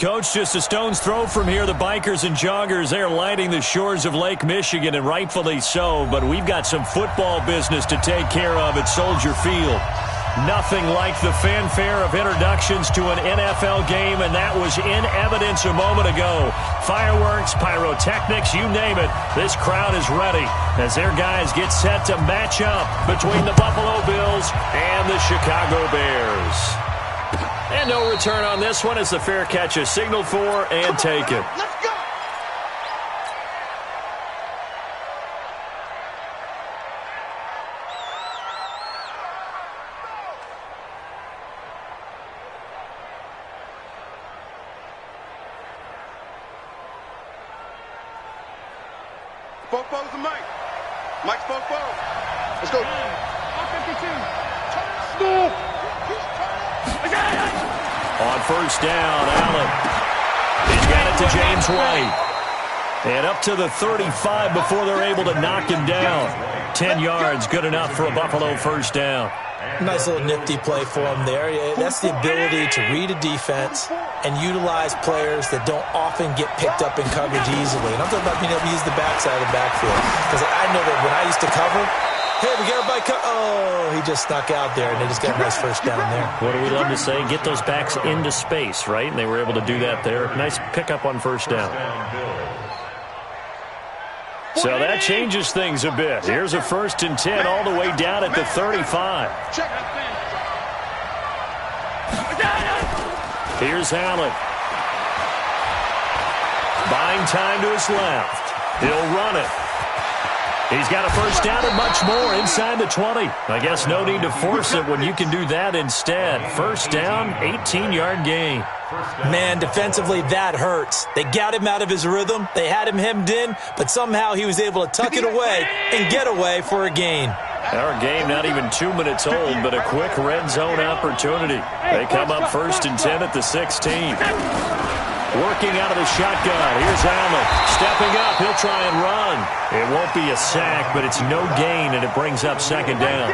Coach, just a stone's throw from here, the bikers and joggers, they're lighting the shores of Lake Michigan, and rightfully so, but we've got some football business to take care of at Soldier Field. Nothing like the fanfare of introductions to an NFL game, and that was in evidence a moment ago. Fireworks, pyrotechnics, you name it, this crowd is ready as their guys get set to match up between the Buffalo Bills and the Chicago Bears. And no return on this one as the fair catch is signaled for and taken. Let's go! Fofo's the mic. Mike's Fofo. Let's go. 52. On first down, Allen. He's got it to James White. And up to the 35 before they're able to knock him down. 10 yards, good enough for a Buffalo first down. Nice little nifty play for him there. That's the ability to read a defense and utilize players that don't often get picked up in coverage easily. And I'm talking about being able to use the backside of the backfield. Because I know that when I used to cover, hey, we got everybody oh, he just snuck out there, and they just got a nice first down there. What do we love to say? Get those backs into space, right? And they were able to do that there. Nice pickup on first down. So that changes things a bit. Here's a 1st and 10 all the way down at the 35. Here's Allen. Buying time to his left. He'll run it. He's got a first down and much more inside the 20. I guess no need to force it when you can do that instead. First down, 18-yard gain. Man, defensively, that hurts. They got him out of his rhythm. They had him hemmed in, but somehow he was able to tuck it away and get away for a gain. Our game not even 2 minutes old, but a quick red zone opportunity. They come up 1st and 10 at the 16. Working out of the shotgun. Here's Allen. Stepping up. He'll try and run. It won't be a sack, but it's no gain, and it brings up 2nd down.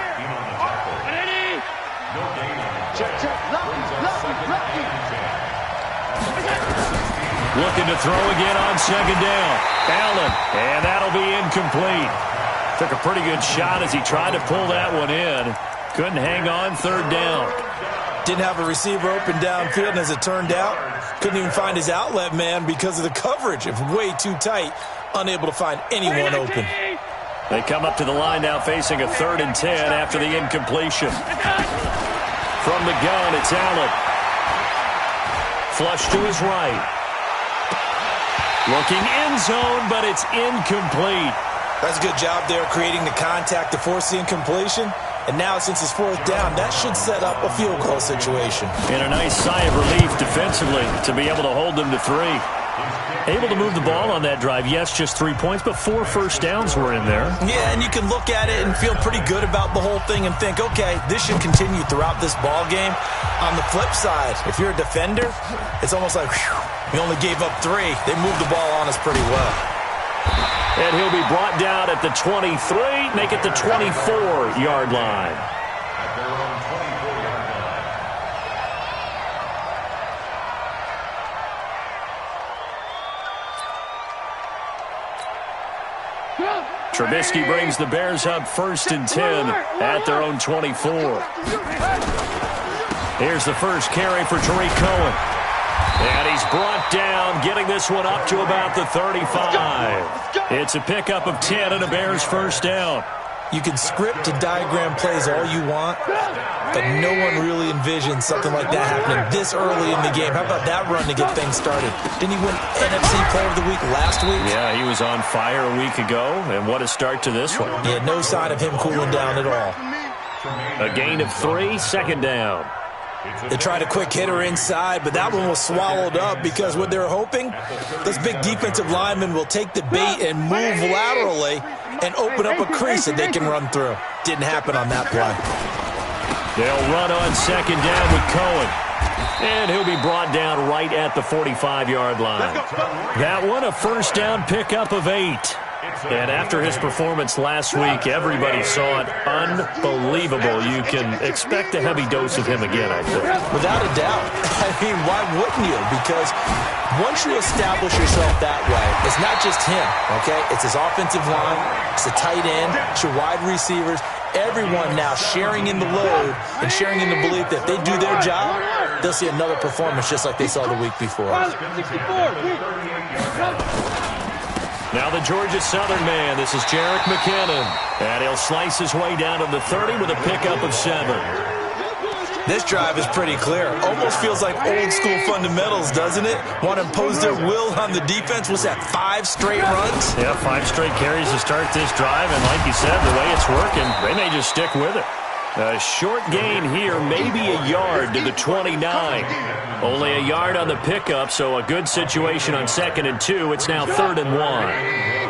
Looking to throw again on 2nd down. Allen, and that'll be incomplete. Took a pretty good shot as he tried to pull that one in. Couldn't hang on 3rd down. Didn't have a receiver open downfield, and as it turned out, couldn't even find his outlet man because of the coverage. It's way too tight, unable to find anyone open. They come up to the line now facing a 3rd and 10 after the incompletion. From the gun, it's Allen. Flush to his right. Looking end zone, but it's incomplete. That's a good job there creating the contact to force the incompletion. And now, since it's 4th down, that should set up a field goal situation. And a nice sigh of relief defensively to be able to hold them to 3. Able to move the ball on that drive. Yes, just 3 points, but 4 first downs were in there. Yeah, and you can look at it and feel pretty good about the whole thing and think, okay, this should continue throughout this ball game. On the flip side, if you're a defender, it's almost like, whew, we only gave up 3. They moved the ball on us pretty well. And he'll be brought down at the 23, make it the 24-yard line. Trubisky brings the Bears up 1st and 10 at their own 24. Here's the first carry for Tariq Cohen. And he's brought down, getting this one up to about the 35. It's a pickup of 10 and a Bears first down. You can script and diagram plays all you want, but no one really envisions something like that happening this early in the game. How about that run to get things started? Didn't he win NFC Player of the Week last week? Yeah, he was on fire a week ago, and what a start to this one. Yeah, no sign of him cooling down at all. A gain of 3, 2nd down. They tried a quick hitter inside, but that one was swallowed up because what they're hoping, those big defensive linemen will take the bait and move laterally and open up a crease that they can run through. Didn't happen on that play. They'll run on 2nd down with Cohen. And he'll be brought down right at the 45-yard line. That one, a first down pickup of 8. And after his performance last week, everybody saw it. Unbelievable. You can expect a heavy dose of him again, I think. Without a doubt. I mean, why wouldn't you? Because once you establish yourself that way, it's not just him, okay? It's his offensive line, it's the tight end, it's your wide receivers, everyone now sharing in the load and sharing in the belief that if they do their job, they'll see another performance just like they saw the week before. Now the Georgia Southern man, this is Jerick McKinnon. And he'll slice his way down to the 30 with a pickup of 7. This drive is pretty clear. Almost feels like old school fundamentals, doesn't it? Want to impose their will on the defense. What's that, 5 straight runs? Yeah, 5 straight carries to start this drive. And like you said, the way it's working, they may just stick with it. A short gain here, maybe a yard to the 29. Only a yard on the pickup, so a good situation on 2nd and 2. It's now 3rd and 1.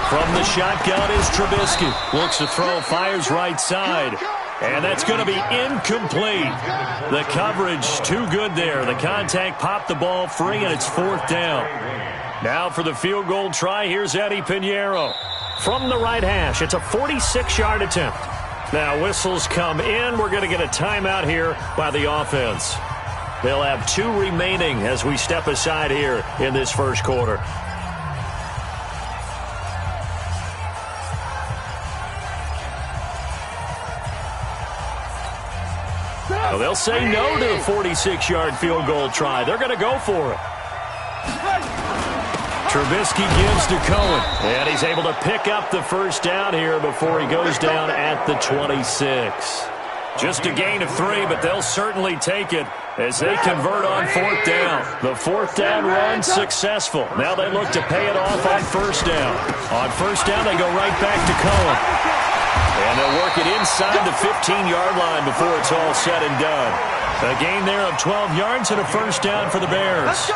From the shotgun is Trubisky. Looks to throw, fires right side. And that's going to be incomplete. The coverage too good there. The contact popped the ball free, and it's 4th down. Now for the field goal try, here's Eddie Pinheiro. From the right hash, it's a 46-yard attempt. Now whistles come in. We're going to get a timeout here by the offense. They'll have 2 remaining as we step aside here in this first quarter. Well, they'll say no to the 46-yard field goal try. They're going to go for it. Trubisky gives to Cohen, and he's able to pick up the first down here before he goes down at the 26. Just a gain of 3, but they'll certainly take it as they convert on 4th down. The 4th down run successful. Now they look to pay it off on 1st down. On 1st down, they go right back to Cohen. And they'll work it inside the 15-yard line before it's all said and done. A gain there of 12 yards and a first down for the Bears.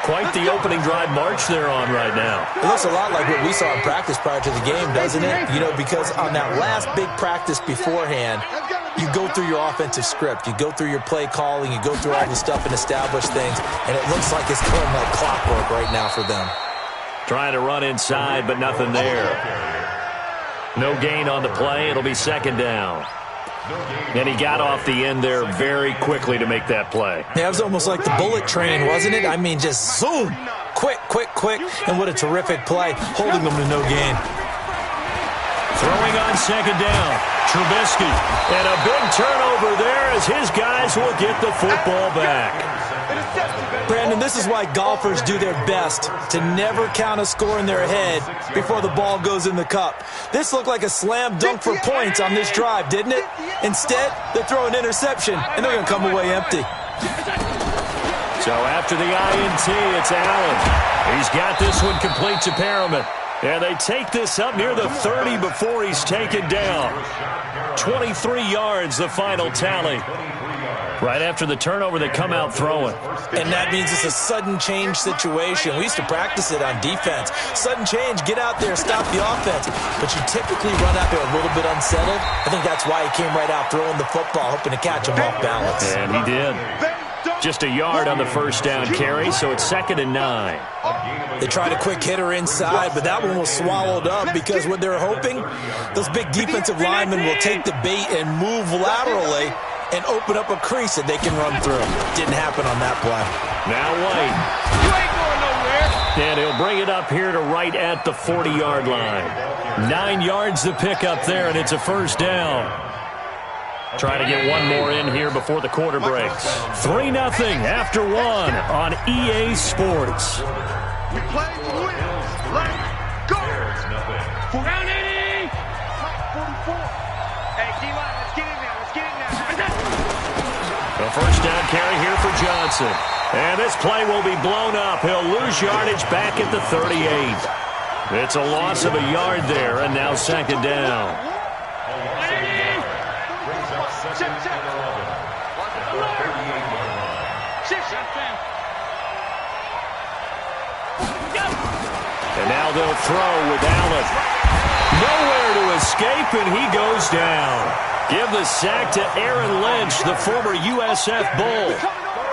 Quite the opening drive march they're on right now. It looks a lot like what we saw in practice prior to the game, doesn't it? You know, because on that last big practice beforehand, you go through your offensive script. You go through your play calling. You go through all the stuff and establish things. And it looks like it's going like clockwork right now for them. Trying to run inside, but nothing there. No gain on the play. It'll be 2nd down. And he got off the end there very quickly to make that play. Yeah, it was almost like the bullet train, wasn't it? I mean, just zoom. Quick, quick, quick. And what a terrific play, holding them to no gain. Throwing on 2nd down. Trubisky. And a big turnover there as his guys will get the football back. Brandon, this is why golfers do their best to never count a score in their head before the ball goes in the cup. This looked like a slam dunk for points on this drive, didn't it? Instead, they throw an interception, and they're going to come away empty. So after the INT, it's Allen. He's got this one complete to Perriman. And they take this up near the 30 before he's taken down. 23 yards, the final tally. Right after the turnover, they come out throwing. And that means it's a sudden change situation. We used to practice it on defense. Sudden change, get out there, stop the offense. But you typically run out there a little bit unsettled. I think that's why he came right out throwing the football, hoping to catch him off balance. And he did. Just a yard on the first down carry, so it's 2nd and 9. They tried a quick hitter inside, but that one was swallowed up because what they're hoping, those big defensive linemen will take the bait and move laterally and open up a crease that they can run through. Didn't happen on that play. Now White. You ain't going nowhere. And he'll bring it up here to right at the 40-yard line. 9 yards to pick up there, and it's a first down. Trying to get one more in here before the quarter breaks. 3-0 after 1 on EA Sports. We play to win. Let's go. Round 80. 44. Hey, D-line, let's get in there. Let's get in there. The first down carry here for Johnson. And this play will be blown up. He'll lose yardage back at the 38. It's a loss of a yard there, and now 2nd down. And now they'll throw with Allen. Nowhere to escape, and he goes down. Give the sack to Aaron Lynch, the former USF Bull.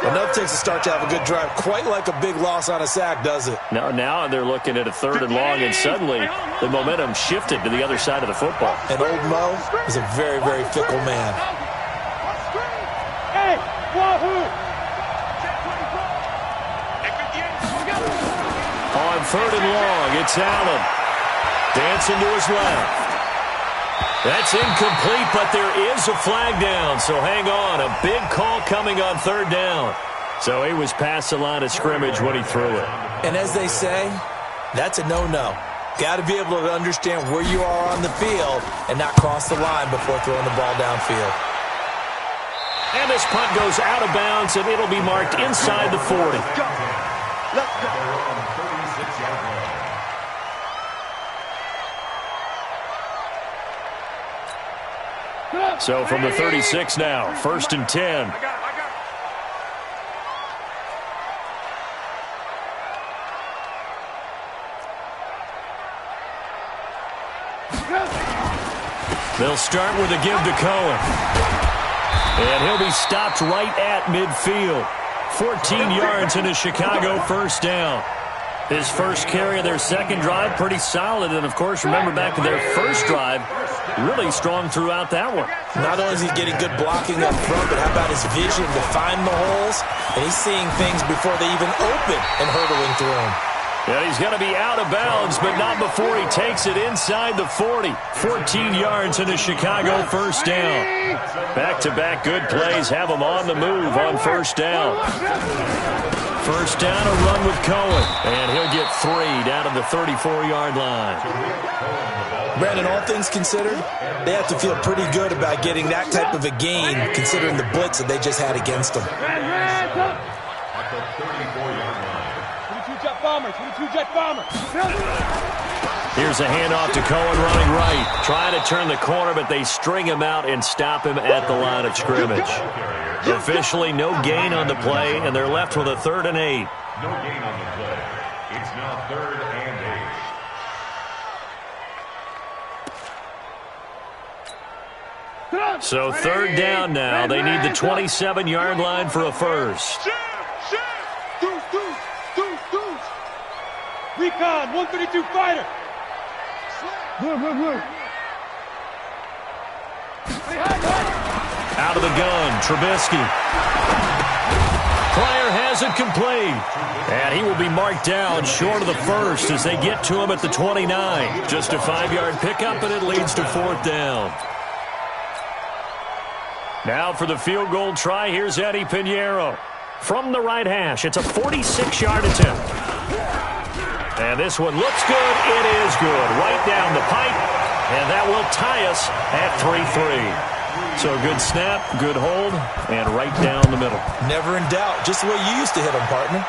Enough takes a start to have a good drive. Quite like a big loss on a sack, does it? Now they're looking at a 3rd and long, and suddenly the momentum shifted to the other side of the football. And old Mo is a very, very fickle man. Hey, wahoo! On 3rd and long, it's Allen. Dancing to his left. That's incomplete, but there is a flag down, so hang on. A big call coming on 3rd down. So he was past the line of scrimmage when he threw it. And as they say, that's a no-no. Got to be able to understand where you are on the field and not cross the line before throwing the ball downfield. And this punt goes out of bounds, and it'll be marked inside the 40. Let's go. So from the 36 now, 1st and 10. They'll start with a give to Cohen. And he'll be stopped right at midfield. 14 yards in a Chicago 1st down. His first carry of their second drive, pretty solid. And, of course, remember back to their first drive, really strong throughout that one. Not only is he getting good blocking up front, but how about his vision to find the holes? And he's seeing things before they even open and hurtling through them. Yeah, he's going to be out of bounds, but not before he takes it inside the 40. 14 yards in a Chicago 1st down. Back-to-back good plays have him on the move on 1st down. 1st down, a run with Cohen. And he'll get 3 down to the 34-yard line. Brandon, all things considered, they have to feel pretty good about getting that type of a gain, considering the blitz that they just had against them. Here's a handoff to Cohen running right. Trying to turn the corner, but they string him out and stop him at the line of scrimmage. Officially, no gain on the play, and they're left with a 3rd and 8. No gain on the play. It's now 3rd and 8. So 3rd down now. They need the 27-yard line for a first. Recon, 132 fighter. Out of the gun, Trubisky. Pryor has it complete. And he will be marked down short of the first as they get to him at the 29. Just a 5-yard pickup, and it leads to 4th down. Now for the field goal try, here's Eddie Pinheiro. From the right hash, it's a 46-yard attempt. And this one looks good. It is good. Right down the pipe. And that will tie us at 3-3. So good snap, good hold, and right down the middle. Never in doubt. Just the way you used to hit them, partner.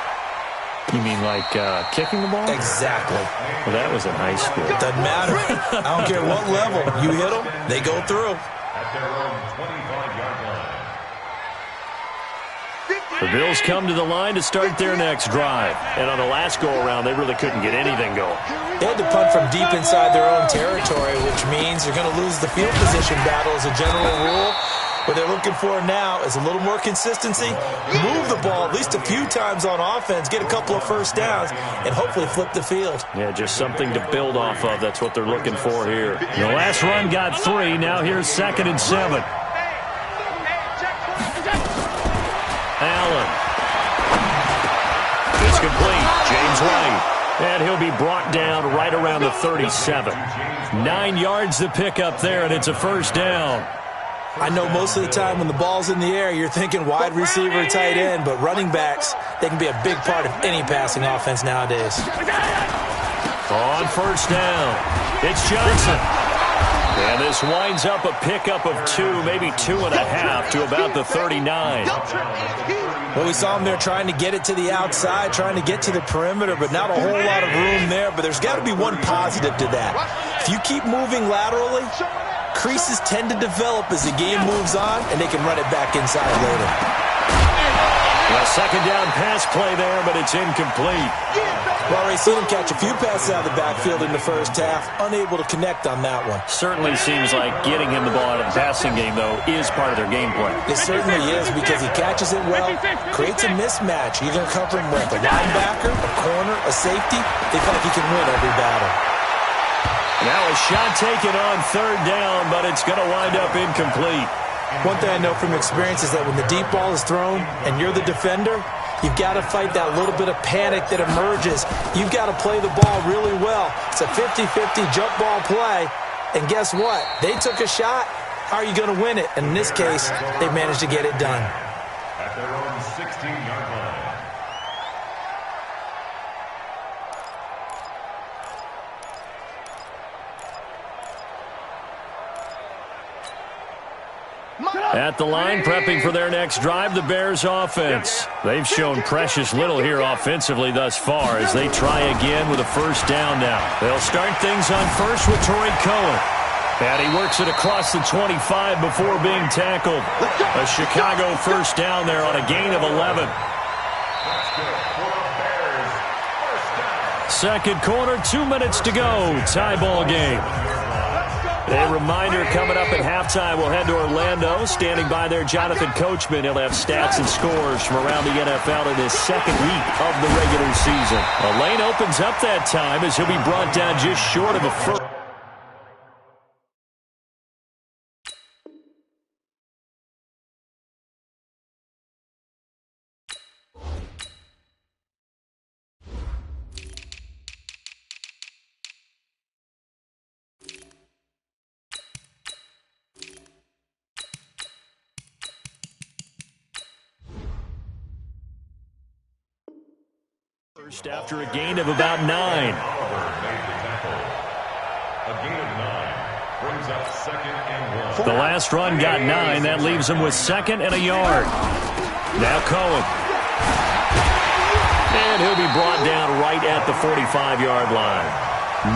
You mean like kicking the ball? Exactly. Well, that was in high school. Doesn't matter. I don't care what level. You hit them, they go through. At their own 25-yard line. The Bills come to the line to start their next drive. And on the last go-around, they really couldn't get anything going. They had to punt from deep inside their own territory, which means they're going to lose the field position battle as a general rule. What they're looking for now is a little more consistency, move the ball at least a few times on offense, get a couple of first downs, and hopefully flip the field. Yeah, just something to build off of. That's what they're looking for here. The last run got 3. Now here's 2nd and 7. Allen. It's complete. James White. And he'll be brought down right around the 37. 9 yards to pick up there, and it's a 1st down. I know most of the time when the ball's in the air, you're thinking wide receiver, tight end, but running backs, they can be a big part of any passing offense nowadays. On 1st down, it's Johnson. And this winds up a pickup of 2, maybe 2.5 to about the 39. Well, we saw him there trying to get it to the outside, trying to get to the perimeter, but not a whole lot of room there. But there's got to be one positive to that. If you keep moving laterally, creases tend to develop as the game moves on, and they can run it back inside later. A second down pass play there, but it's incomplete. Well, we've seen him catch a few passes out of the backfield in the first half, unable to connect on that one. Certainly seems like getting him the ball out of the passing game, though, is part of their game plan. It certainly is, because he catches it well, creates a mismatch. You're going to cover him with a linebacker, a corner, a safety. They feel like he can win every battle. Now a shot taken on third down, but it's going to wind up incomplete. One thing I know from experience is that when the deep ball is thrown and you're the defender, you've got to fight that little bit of panic that emerges. You've got to play the ball really well. It's a 50-50 jump ball play. And guess what? They took a shot. How are you going to win it? And in this case, they managed to get it done. At their own 16-yard line. At the line, prepping for their next drive, the Bears offense. They've shown precious little here offensively thus far as they try again with a first down now. They'll start things on first with Torrey Cohen. And he works it across the 25 before being tackled. A Chicago first down there on a gain of 11. Second quarter, 2 minutes to go. Tie ball game. A reminder coming up at halftime, we'll head to Orlando. Standing by there, Jonathan Coachman. He'll have stats and scores from around the NFL in his second week of the regular season. A lane opens up that time as he'll be brought down just short of a first. After a gain of about 9. A gain of 9 brings up second and 1. The last run got 9. That leaves him with second and a yard. Now Cohen. And he'll be brought down right at the 45-yard line.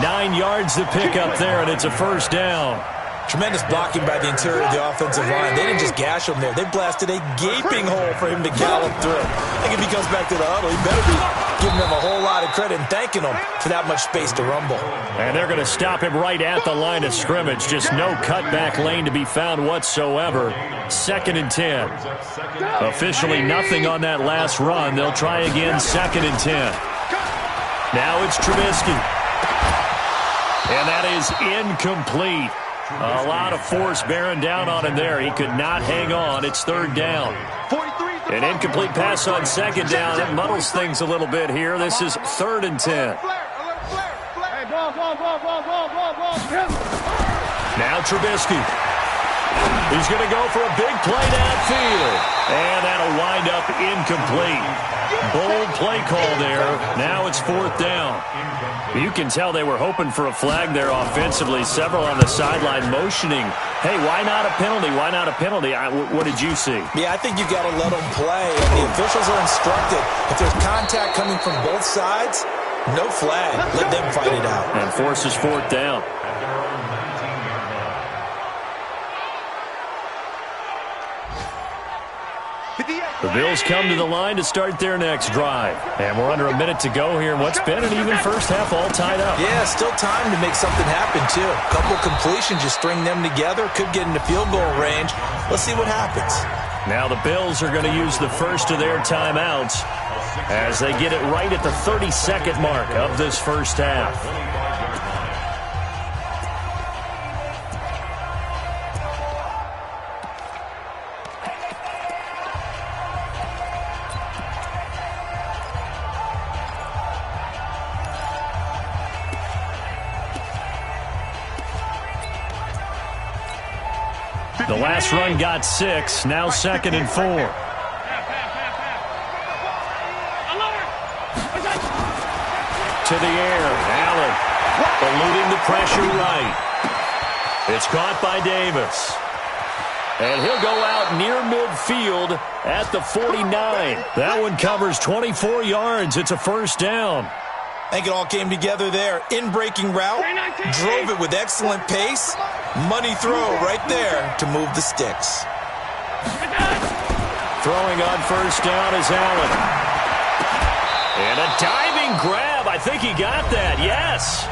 9 yards to pick up there, and it's a first down. Tremendous blocking by the interior of the offensive line. They didn't just gash him there. They blasted a gaping hole for him to gallop through. I think if he comes back to the huddle, he better be giving them a whole lot of credit and thanking them for that much space to rumble. And they're going to stop him right at the line of scrimmage. Just no cutback lane to be found whatsoever. Second and 10. Officially nothing on that last run. They'll try again, second and 10. Now it's Trubisky. And that is incomplete. A lot of force bearing down on him there. He could not hang on. It's third down. An incomplete pass on second down. It muddles things a little bit here. This is third and 10. Now Trubisky. He's going to go for a big play downfield. And that'll wind up incomplete. Bold play call there. Now it's fourth down. You can tell they were hoping for a flag there offensively. Several on the sideline motioning, hey, why not a penalty? Why not a penalty? What did you see? Yeah, I think you got to let them play. And the officials are instructed, if there's contact coming from both sides, no flag. Let them fight it out. And forces fourth down. The Bills come to the line to start their next drive. And we're under a minute to go here in what's been an even first half, all tied up. Yeah, still time to make something happen, too. A couple completions, just string them together. Could get into field goal range. Let's see what happens. Now the Bills are going to use the first of their timeouts as they get it right at the 32nd mark of this first half. The last run got 6, now second and 4. To the air, Allen eluding the pressure right. It's caught by Davis. And he'll go out near midfield at the 49. That one covers 24 yards. It's a first down. I think it all came together there. In-breaking route, drove it with excellent pace. Money throw right there to move the sticks. Throwing on first down is Allen. And a diving grab. I think he got that. Yes.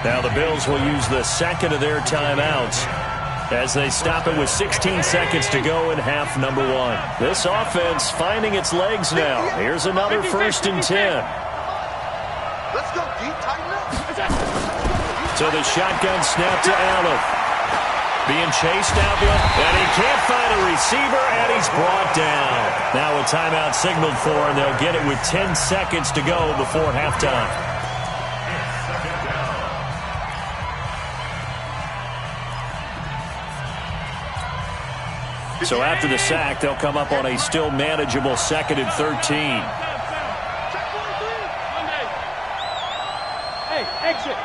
Now the Bills will use the second of their timeouts as they stop it with 16 seconds to go in half number one. This offense finding its legs now. Here's another 1st and 10. Let's go deep, tighten up. So the shotgun snap to Allen. Being chased out there, and he can't find a receiver, and he's brought down. Now a timeout signaled for, and they'll get it with 10 seconds to go before halftime. So after the sack, they'll come up on a still manageable 2nd and 13. Hey, exit.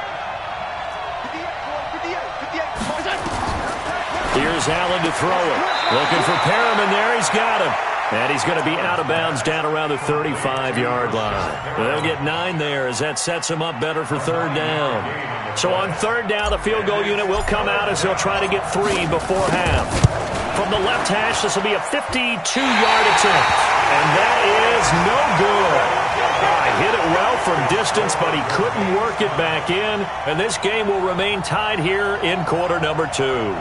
Here's Allen to throw it. Looking for Perriman there. He's got him. And he's going to be out of bounds down around the 35-yard line. They'll get 9 there as that sets him up better for 3rd down. So on 3rd down, the field goal unit will come out as they'll try to get 3 before half. From the left hash, this will be a 52-yard attempt. And that is no good. Hit it well from distance, but he couldn't work it back in. And this game will remain tied here in quarter number 2.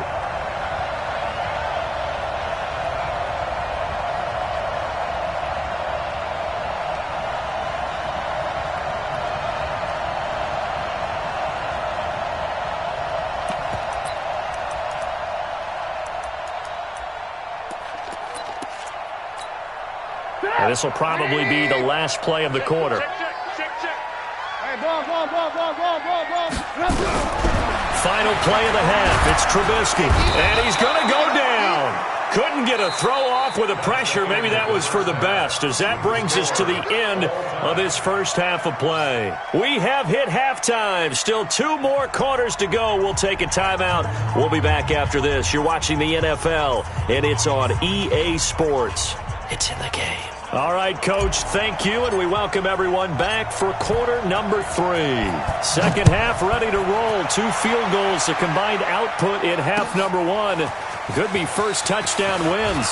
And this will probably be the last play of the quarter. Final play of the half. It's Trubisky. And he's going to go down. Couldn't get a throw off with the pressure. Maybe that was for the best, as that brings us to the end of this first half of play. We have hit halftime. Still 2 more quarters to go. We'll take a timeout. We'll be back after this. You're watching the NFL, and it's on EA Sports. It's in the game. All right, Coach, thank you, and we welcome everyone back for quarter number 3. Second half ready to roll. 2 field goals, the combined output in half number 1. Could be first touchdown wins.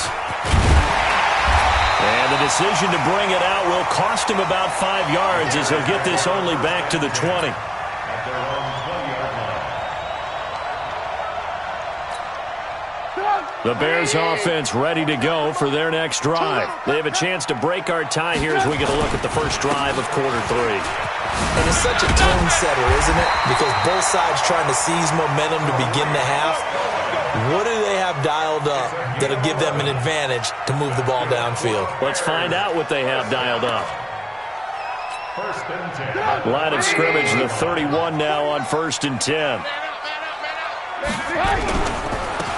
And the decision to bring it out will cost him about 5 yards as he'll get this only back to the 20. The Bears offense ready to go for their next drive. They have a chance to break our tie here as we get a look at the first drive of quarter 3. And it's such a tone setter, isn't it? Because both sides trying to seize momentum to begin the half. What do they have dialed up that'll give them an advantage to move the ball downfield? Let's find out what they have dialed up. Line of scrimmage, the 31 now on 1st and 10.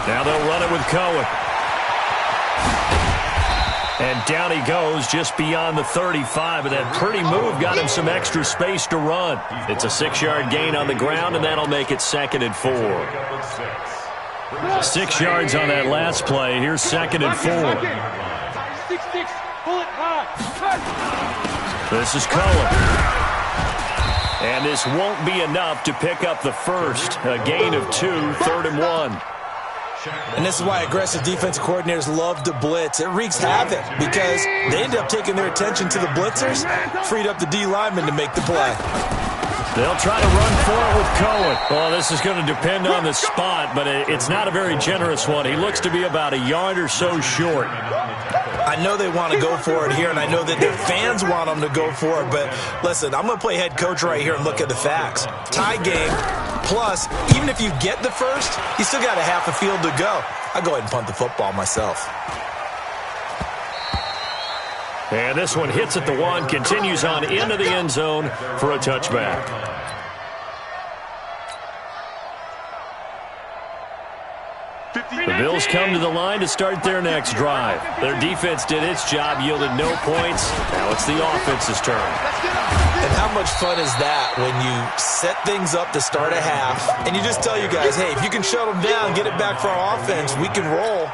Now they'll run it with Cohen. And down he goes just beyond the 35. But that pretty move got him some extra space to run. It's a 6-yard gain on the ground, and that'll make it 2nd and 4. 6 yards on that last play. Here's 2nd and 4. This is Cohen. And this won't be enough to pick up the first. A gain of 2, 3rd and 1. And this is why aggressive defensive coordinators love to blitz. It wreaks havoc because they end up taking their attention to the blitzers, freed up the D lineman to make the play. They'll try to run for it with Cohen. Well, this is going to depend on the spot, but it's not a very generous one. He looks to be about a yard or so short. I know they want to go for it here, and I know that their fans want them to go for it, but listen, I'm going to play head coach right here and look at the facts. Tie game, plus, even if you get the first, you still got a half a field to go. I'll go ahead and punt the football myself. And this one hits at the 1, continues on into the end zone for a touchback. The Bills come to the line to start their next drive. Their defense did its job, yielded no points. Now it's the offense's turn. And how much fun is that when you set things up to start a half, and you just tell you guys, hey, if you can shut them down, get it back for our offense, we can roll.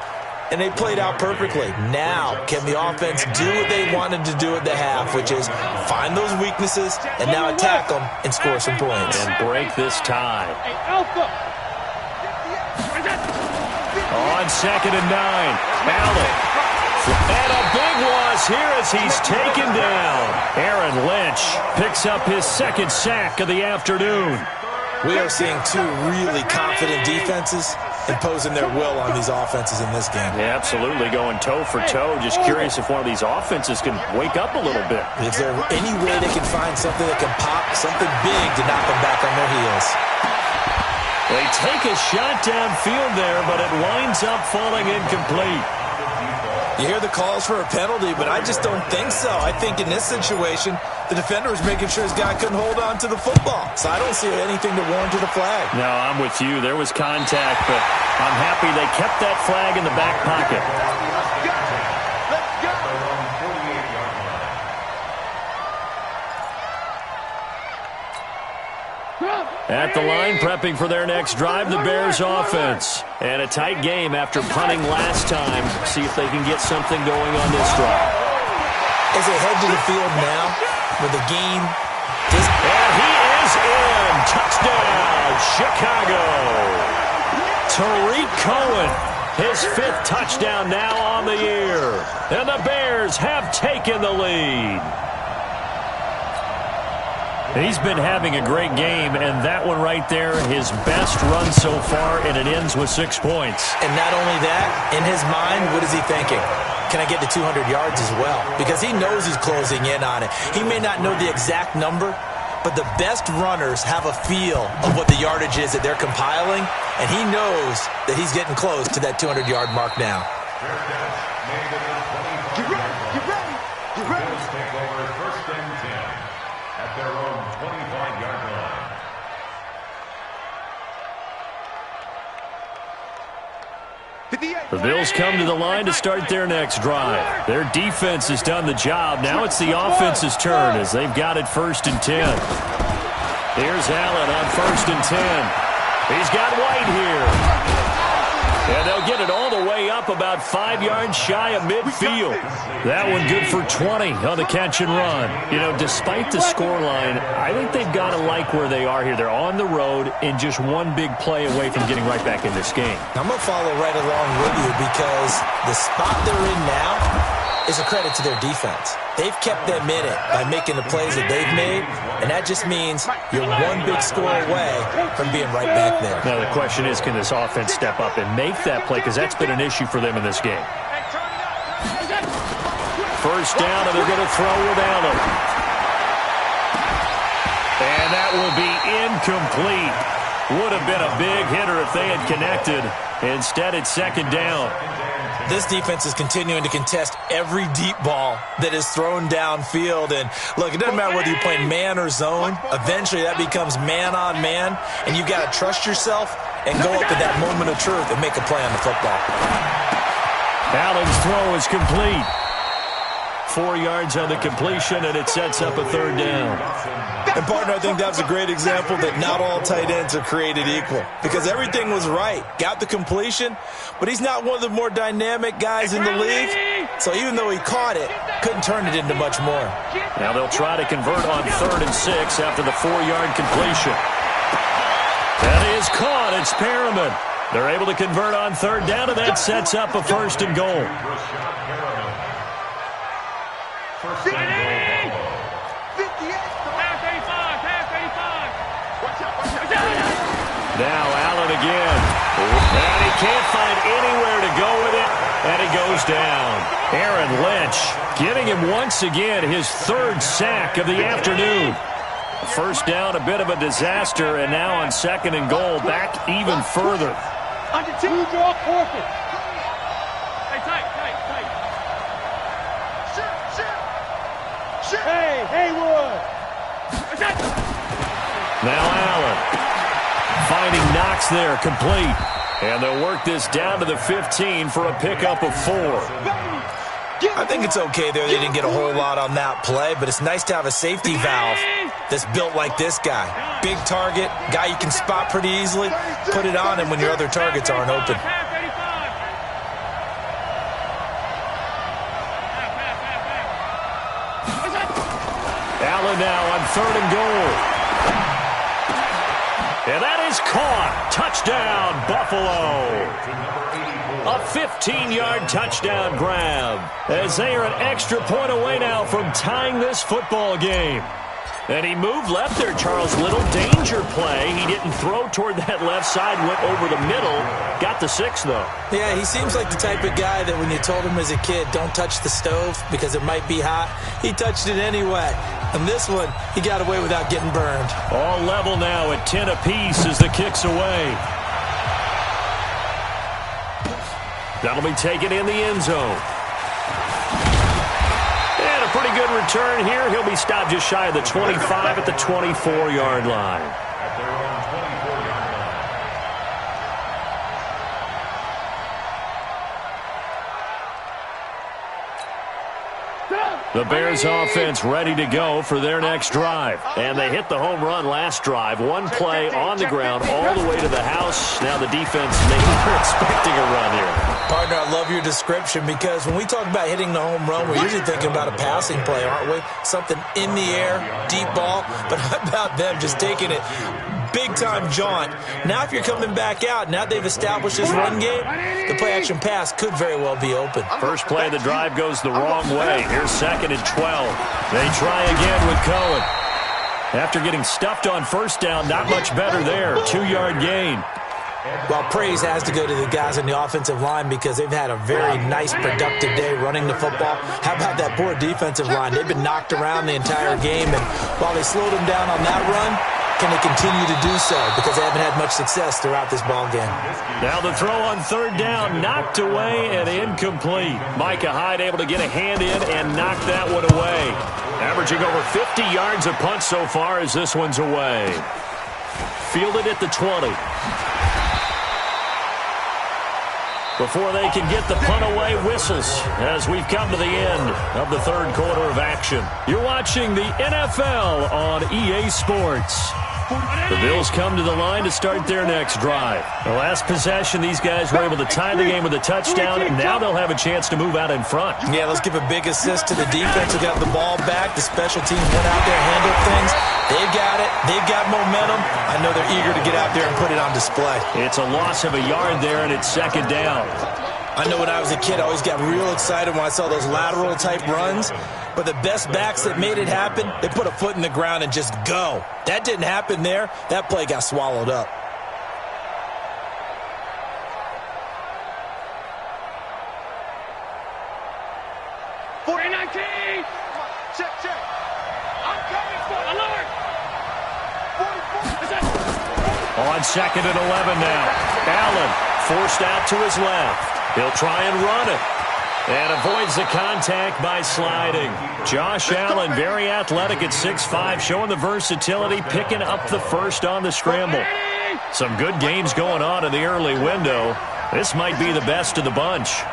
And they played out perfectly. Now, can the offense do what they wanted to do at the half, which is find those weaknesses and now attack them and score some points. And break this tie. On 2nd and 9. Allen And a big loss here as he's taken down. Aaron Lynch picks up his second sack of the afternoon. We are seeing two really confident defenses imposing their will on these offenses in this game. Yeah, absolutely, going toe for toe. Just curious if one of these offenses can wake up a little bit. Is there any way they can find something that can pop, something big to knock them back on their heels? They take a shot downfield there, but it winds up falling incomplete. You hear the calls for a penalty, but I just don't think so. I think in this situation, the defender was making sure his guy couldn't hold on to the football. So I don't see anything to warrant a flag. No, I'm with you. There was contact, but I'm happy they kept that flag in the back pocket. At the line, prepping for their next drive, the Bears offense. And a tight game after punting last time. See if they can get something going on this drive. As they head to the field now, with the game. And he is in. Touchdown, Chicago. Tariq Cohen, his 5th touchdown now on the year. And the Bears have taken the lead. He's been having a great game, and that one right there, his best run so far, and it ends with 6 points. And not only that, in his mind, what is he thinking? Can I get to 200 yards as well? Because he knows he's closing in on it. He may not know the exact number, but the best runners have a feel of what the yardage is that they're compiling, and he knows that he's getting close to that 200-yard mark now. Get ready, get ready, get ready. Bills take over 1st and 10 at their own 25-yard line. The Bills come to the line to start their next drive. Their defense has done the job. Now it's the offense's turn as they've got it 1st and 10. Here's Allen on 1st and 10. He's got White here. And they'll get it all the way up about 5 yards shy of midfield. That one good for 20 on the catch and run. You know, despite the scoreline, I think they've got to like where they are here. They're on the road and just one big play away from getting right back in this game. I'm going to follow right along with you because the spot they're in now is a credit to their defense. They've kept them in it by making the plays that they've made, and that just means you're one big score away from being right back there. Now the question is, can this offense step up and make that play? Because that's been an issue for them in this game. 1st down, and they're going to throw without him. And that will be incomplete. Would have been a big hitter if they had connected. Instead, it's 2nd down. This defense is continuing to contest every deep ball that is thrown downfield. And, look, it doesn't matter whether you're playing man or zone. Eventually, that becomes man-on-man, and you've got to trust yourself and go up to that moment of truth and make a play on the football. Allen's throw is complete. 4 yards on the completion, and it sets up a 3rd down. And, partner, I think that's a great example that not all tight ends are created equal because everything was right. Got the completion, but he's not one of the more dynamic guys in the league. So even though he caught it, couldn't turn it into much more. Now they'll try to convert on 3rd and 6 after the 4-yard completion. That is caught. It's Perriman. They're able to convert on 3rd down, and that sets up a 1st and goal. Now Allen again. And he can't find anywhere to go with it, and it goes down. Aaron Lynch getting him once again his 3rd sack of the afternoon. 1st down, a bit of a disaster, and now on 2nd and goal, back even further. Under 2, draw, forfeit. Tight. Shit. Hey, Haywood. Now Allen. Finding Knox there, complete. And they'll work this down to the 15 for a pickup of 4. I think it's okay there. They didn't get a whole lot on that play, but it's nice to have a safety valve that's built like this guy. Big target, guy you can spot pretty easily. Put it on him when your other targets aren't open. Allen now on 3rd and goal. And that is caught. Touchdown, Buffalo. A 15-yard touchdown grab as they are an extra point away now from tying this football game. And he moved left there, Charles. Little danger play. He didn't throw toward that left side, went over the middle. Got the 6, though. Yeah, he seems like the type of guy that when you told him as a kid, don't touch the stove because it might be hot, he touched it anyway. And this one, he got away without getting burned. All level now at 10 apiece as the kick's away. That'll be taken in the end zone. And a pretty good return here. He'll be stopped just shy of the 25 at the 24-yard line. At their own 24-yard line. The Bears offense ready to go for their next drive. And they hit the home run last drive. One play on the ground all the way to the house. Now the defense, they're expecting a run here. Partner, I love your description because when we talk about hitting the home run, we're usually thinking about a passing play, aren't we? Something in the air, deep ball. But how about them just taking it big-time jaunt? Now if you're coming back out, now they've established this run game, the play-action pass could very well be open. First play of the drive goes the wrong way. Here's 2nd and 12. They try again with Cohen. After getting stuffed on first down, not much better there. 2-yard gain. Well, praise has to go to the guys on the offensive line because they've had a very nice, productive day running the football. How about that poor defensive line? They've been knocked around the entire game, and while they slowed them down on that run, can they continue to do so because they haven't had much success throughout this ball game. Now the throw on 3rd down, knocked away and incomplete. Micah Hyde able to get a hand in and knock that one away. Averaging over 50 yards a punt so far as this one's away. Fielded at the 20. Before they can get the punt away, whistles as we've come to the end of the 3rd quarter of action. You're watching the NFL on EA Sports. The Bills come to the line to start their next drive. The last possession, these guys were able to tie the game with a touchdown, and now they'll have a chance to move out in front. Yeah, let's give a big assist to the defense who got the ball back. The special teams went out there and handled things. They've got it. They've got momentum. I know they're eager to get out there and put it on display. It's a loss of a yard there, and it's 2nd down. I know when I was a kid, I always got real excited when I saw those lateral-type runs. But the best backs that made it happen, they put a foot in the ground and just go. That didn't happen there. That play got swallowed up. Check. I'm coming for alert. 44. On 2nd and 11 now. Allen forced out to his left. He'll try and run it. And avoids the contact by sliding. Josh Allen, very athletic at 6'5", showing the versatility, picking up the first on the scramble. Some good games going on in the early window. This might be the best of the bunch.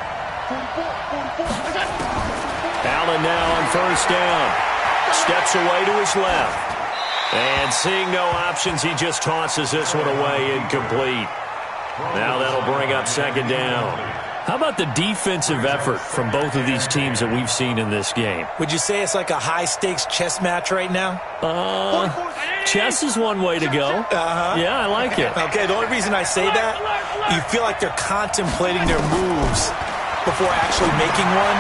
Allen now on 1st down. Steps away to his left. And seeing no options, he just tosses this one away, incomplete. Now that'll bring up 2nd down. How about the defensive effort from both of these teams that we've seen in this game? Would you say it's like a high-stakes chess match right now? Chess is one way to go. Yeah, I like it. Okay, the only reason I say that, you feel like they're contemplating their moves before actually making one,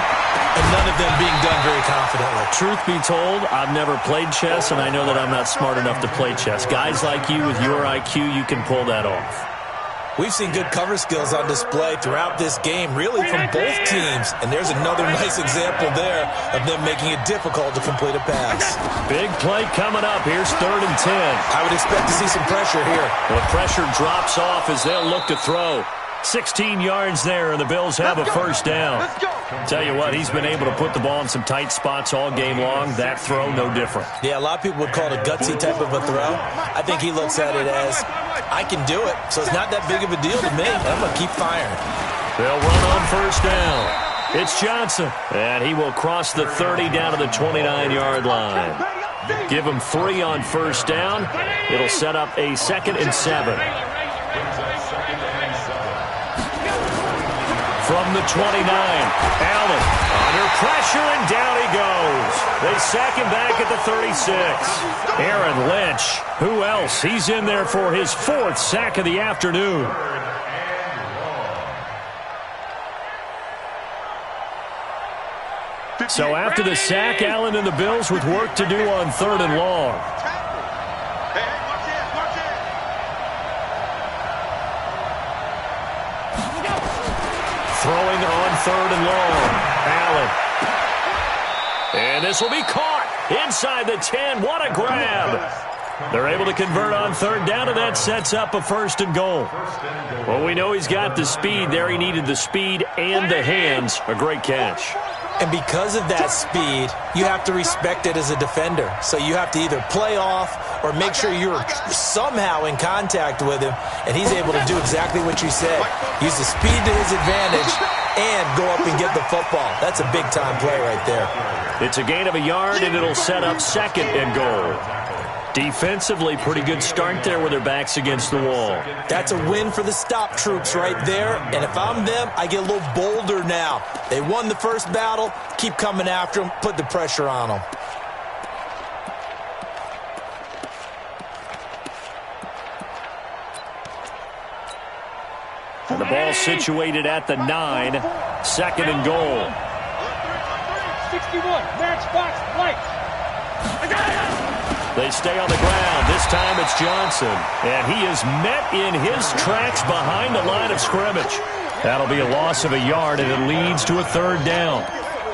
and none of them being done very confidently. Truth be told, I've never played chess, and I know that I'm not smart enough to play chess. Guys like you with your IQ, you can pull that off. We've seen good cover skills on display throughout this game, really from both teams. And there's another nice example there of them making it difficult to complete a pass. Big play coming up. Here's 3rd and 10. I would expect to see some pressure here. The pressure drops off as they'll look to throw. 16 yards there, and the Bills have a 1st down. Tell you what, he's been able to put the ball in some tight spots all game long. That throw, no different. Yeah, a lot of people would call it a gutsy type of a throw. I think he looks at it as, I can do it, so it's not that big of a deal to me. I'm going to keep firing. They'll run on 1st down. It's Johnson, and he will cross the 30 down to the 29-yard line. Give him 3 on 1st down. It'll set up a 2nd and 7. From the 29, Allen under pressure, and down he goes. They sack him back at the 36. Aaron Lynch, who else? He's in there for his 4th sack of the afternoon. So after the sack, Allen and the Bills with work to do on 3rd and long. Throwing on 3rd and long. Allen. And this will be caught inside the 10. What a grab. They're able to convert on 3rd down, and that sets up a 1st and goal. Well, we know he's got the speed there. He needed the speed and the hands. A great catch. And because of that speed, you have to respect it as a defender. So you have to either play off or make sure you're somehow in contact with him, and he's able to do exactly what you said. Use the speed to his advantage and go up and get the football. That's a big-time play right there. It's a gain of a yard, and it'll set up 2nd and goal. Defensively, pretty good start there with their backs against the wall. That's a win for the stop troops right there. And if I'm them, I get a little bolder now. They won the first battle. Keep coming after them. Put the pressure on them. And the ball situated at the 9. 2nd and goal. 61, matchbox, lights. They stay on the ground. This time it's Johnson. And he is met in his tracks behind the line of scrimmage. That'll be a loss of a yard, and it leads to a 3rd down.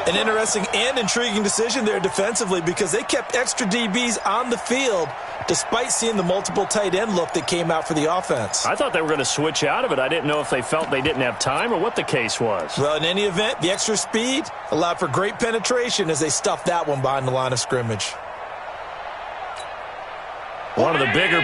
An interesting and intriguing decision there defensively because they kept extra DBs on the field despite seeing the multiple tight end look that came out for the offense. I thought they were going to switch out of it. I didn't know if they felt they didn't have time or what the case was. Well, in any event, the extra speed allowed for great penetration as they stuffed that one behind the line of scrimmage. One of the bigger